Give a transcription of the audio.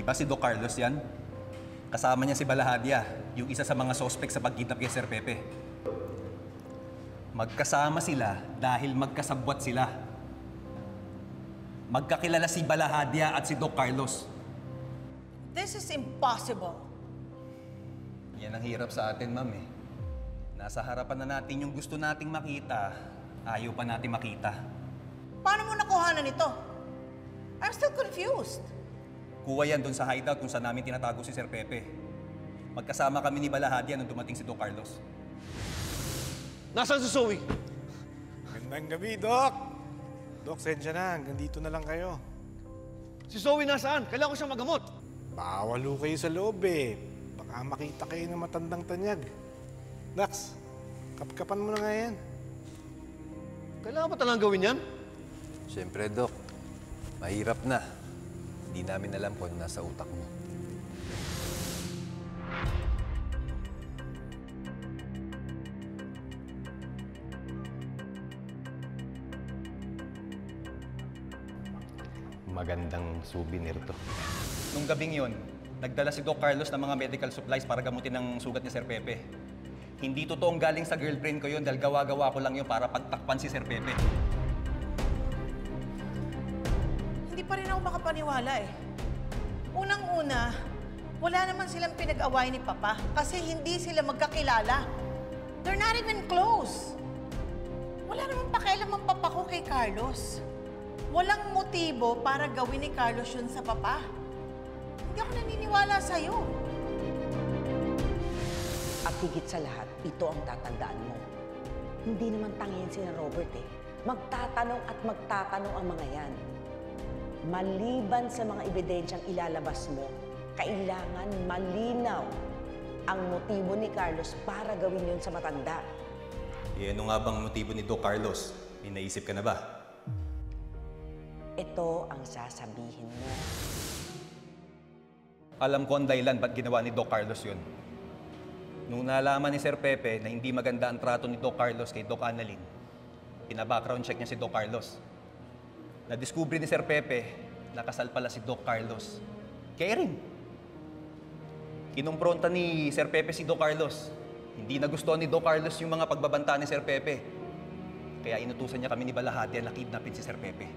ba si Doc Carlos yan? Kasama niya si Balahadia, yung isa sa mga suspect sa pagkidnap kay Sir Pepe. Magkasama sila dahil magkasabwat sila. Magkakilala si Balahadia at si Doc Carlos. This is impossible. Yan ang hirap sa atin, ma'am eh. Nasa harapan na natin yung gusto nating makita, ayaw pa natin makita. Paano mo nakuhanan ito? I'm still confused. Kuha yan dun sa hideout kung saan namin tinatago si Sir Pepe. Magkasama kami ni Balahadia nung dumating si Doc Carlos. Nasaan si Zoe? Magandang gabi, Doc. Doc, sensya na. Hanggang dito na lang kayo. Si Zoe nasaan? Kailangan ko siyang magamot. Bawal ho kayo sa loob eh. Baka makita kayo ng matandang tanyag. Dax, kapkapan mo na nga yan. Kailangan ba talagang gawin yan? Siyempre, Doc. Mahirap na. Hindi namin alam kung ano nasa utak mo. Magandang souvenir to. Nung gabing yun, nagdala si Doc Carlos ng mga medical supplies para gamutin ang sugat ni Sir Pepe. Hindi totoong galing sa girlfriend ko yun dahil gawa-gawa ko lang yun para pagtakpan si Sir Pepe. Hindi pa rin ako makapaniwala eh. Unang-una, wala naman silang pinag-away ni Papa kasi hindi sila magkakilala. They're not even close. Wala naman pakialam ang Papa ko kay Carlos. Walang motibo para gawin ni Carlos yun sa Papa. Hindi ako naniniwala sa'yo. At higit sa lahat, ito ang tatandaan mo. Hindi naman tangin si Robert eh. Magtatanong at magtatanong ang mga yan. Maliban sa mga ebidensyang ilalabas mo, kailangan malinaw ang motibo ni Carlos para gawin yun sa matanda. Ano nga bang motibo ni Doc Carlos? May naisip ka na ba? Ito ang sasabihin mo. Alam ko ang dahilan ba't ginawa ni Doc Carlos yun. Nung nalaman ni Sir Pepe na hindi maganda ang trato ni Doc Carlos kay Doc Annalyn, pina-background check niya si Doc Carlos. Nadiskubre ni Sir Pepe na kasal pala si Doc Carlos kay Erin. Kinumpronta ni Sir Pepe si Doc Carlos. Hindi nagustuhan ni Doc Carlos yung mga pagbabanta ni Sir Pepe. Kaya inutusan niya kami ni Balahadia na kidnapin si Sir Pepe.